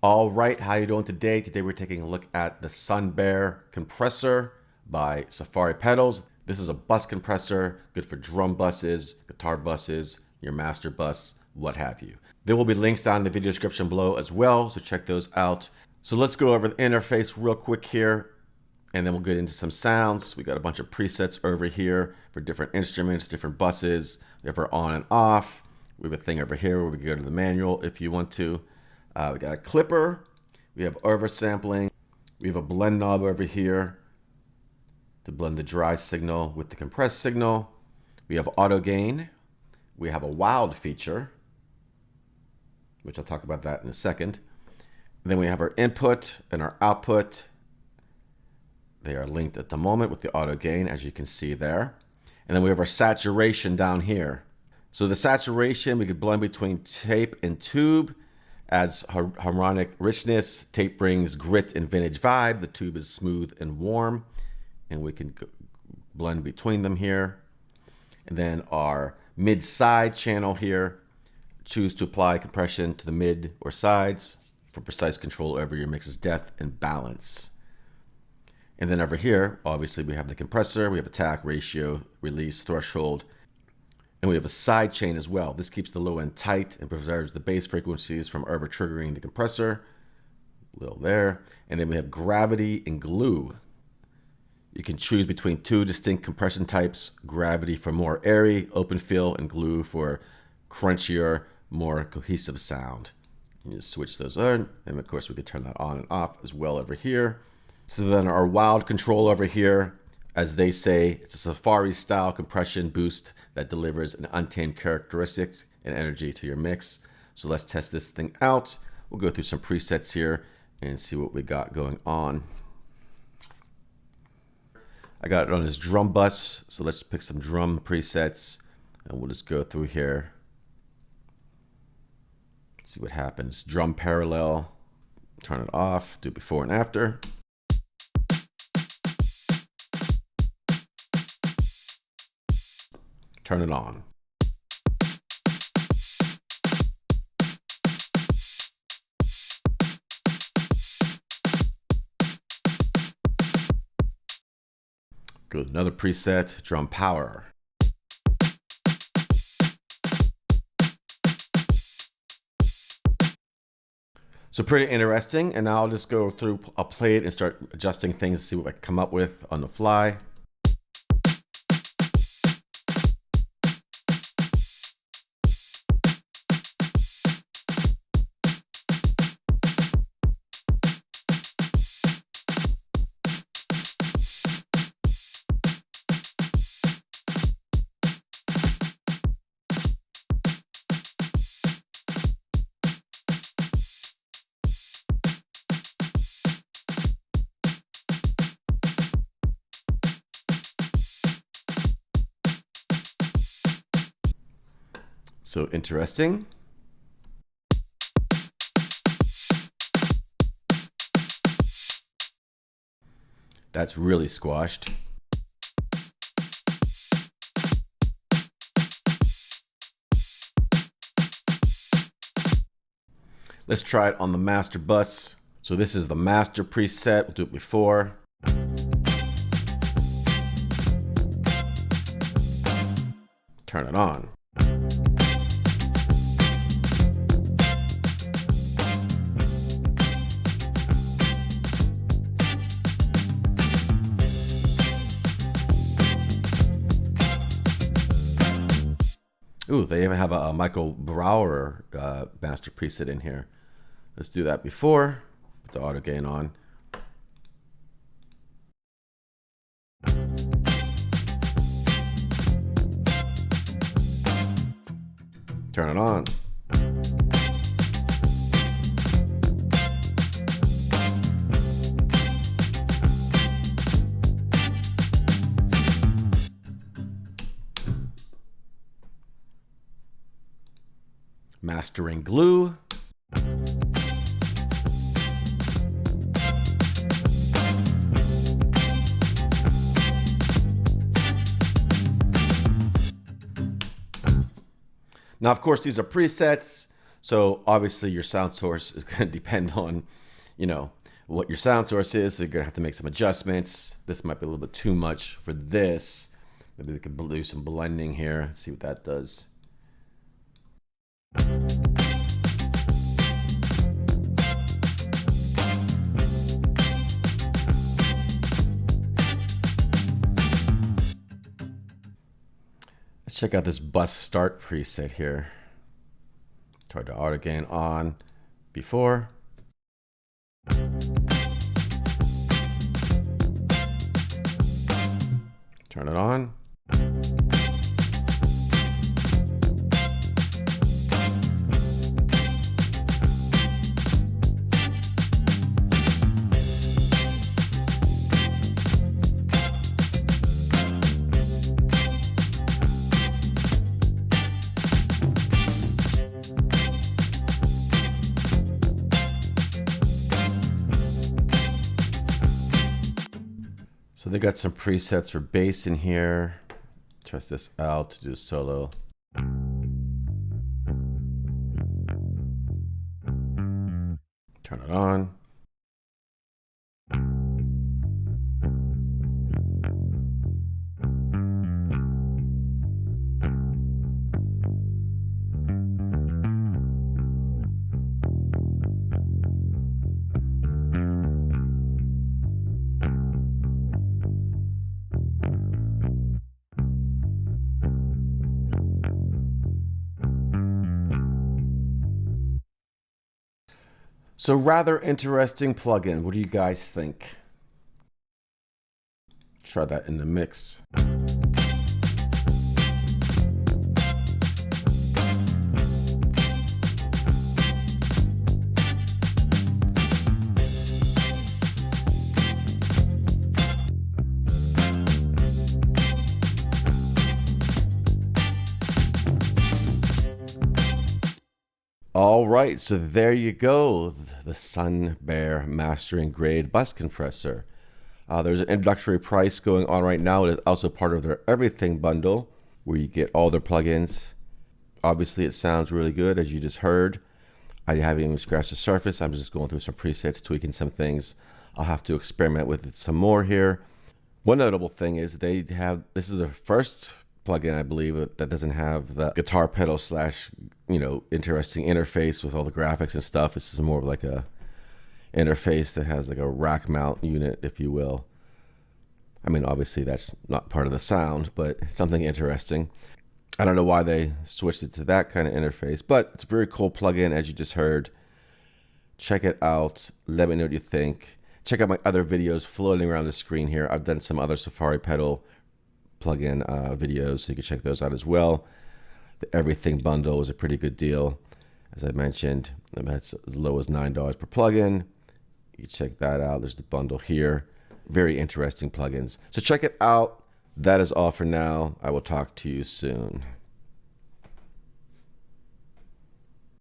All right, how you doing today? Today we're taking a look at the Sun Bear Compressor by Safari Pedals. This is a bus compressor, good for drum buses, guitar buses, your master bus, what have you. There will be links down in the video description below as well, so check those out. So let's go over the interface real quick here, and then we'll get into some sounds. We got a bunch of presets over here for different instruments, different buses. We have our on and off. We have a thing over here where we can go to the manual if you want to. We got a clipper, we have oversampling, we have a blend knob over here to blend the dry signal with the compressed signal. We have auto gain, we have a wild feature, which I'll talk about that in a second. And then we have our input and our output. They are linked at the moment with the auto gain, as you can see there. And then we have our saturation down here. So the saturation, we could blend between tape and tube. Adds harmonic richness. Tape brings grit and vintage vibe. The tube is smooth and warm, and we can blend between them here. And then our mid-side channel here, choose to apply compression to the mid or sides for precise control over your mix's depth and balance. And then over here, obviously we have the compressor, we have attack, ratio, release, threshold, and we have a sidechain as well. This keeps the low end tight and preserves the bass frequencies from over triggering the compressor. A little there. And then we have gravity and glue. You can choose between two distinct compression types: gravity for more airy, open feel, and glue for crunchier, more cohesive sound. You just switch those on, and of course we could turn that on and off as well over here. So then our wild control over here, as they say, it's a Safari style compression boost that delivers an untamed characteristics and energy to your mix. So let's test this thing out. We'll go through some presets here and see what we got going on. I got it on this drum bus, so let's pick some drum presets and we'll just go through here. See what happens. Drum parallel, turn it off, do before and after. Turn it on. Go to another preset, drum power. So pretty interesting, and now I'll just go through, I'll play it and start adjusting things, see what I can come up with on the fly. So interesting. That's really squashed. Let's try it on the master bus. So this is the master preset. We'll do it before. Turn it on. Ooh, they even have a Michael Brauer master preset in here. Let's do that before. Put the auto gain on. Turn it on. Mastering glue. Now, of course, these are presets, So obviously your sound source is going to depend on, what your sound source is. So you're going to have to make some adjustments. This might be a little bit too much for this. Maybe we can do some blending here. Let's see what that does. Let's check out this bus start preset here. Turn the auto gain on before. Turn it on. So they got some presets for bass in here. Test this out to do a solo. Turn it on. So rather interesting plugin. What do you guys think? Try that in the mix. All right, so there you go, the Sun Bear Mastering Grade Bus Compressor. There's an introductory price going on right now. It is also part of their Everything bundle, where you get all their plugins. Obviously, it sounds really good, as you just heard. I haven't even scratched the surface. I'm just going through some presets, tweaking some things. I'll have to experiment with it some more here. One notable thing is this is the first plugin, I believe, that doesn't have the guitar pedal slash, interesting interface with all the graphics and stuff. This is more of like a interface that has like a rack mount unit, if you will. I mean, obviously that's not part of the sound, but something interesting. I don't know why they switched it to that kind of interface, but it's a very cool plugin, as you just heard. Check it out. Let me know what you think. Check out my other videos floating around the screen here. I've done some other Safari pedal plugin videos, so you can check those out as well. The Everything bundle is a pretty good deal. As I mentioned, that's as low as $9 per plugin. You can check that out. There's the bundle here. Very interesting plugins. So check it out. That is all for now. I will talk to you soon.